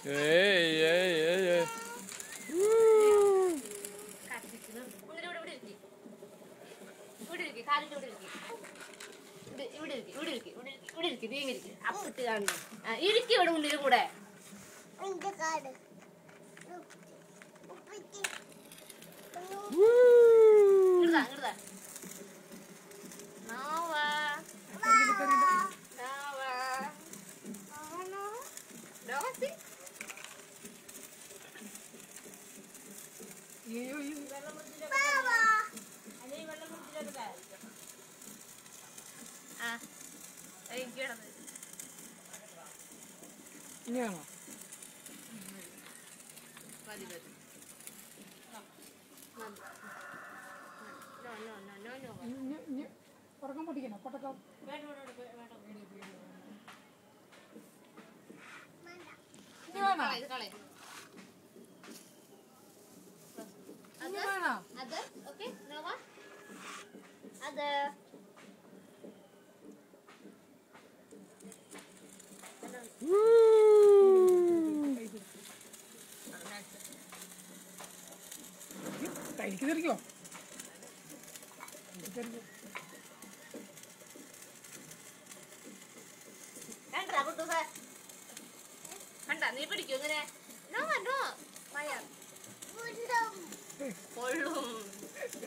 ഏയ് ഏയ് ഏയ് ഏയ് ഇരിക്കും ഇവിടെ മുന്നിലും കൂടെ ഇനിയാണോ ഉറക്കം പൊട്ടിക്കണോ പൊട്ടക്കം തനിക്ക് തിരിക്കോ കണ്ട നീ പിടിക്കൂ ഇങ്ങനെ കൊള്ളും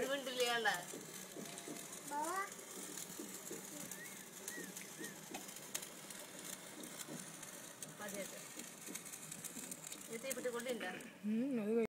മിണ്ടില്ലേ കണ്ട മതിയായിട്ട് തീപ്പിട്ട് കൊണ്ടില്ല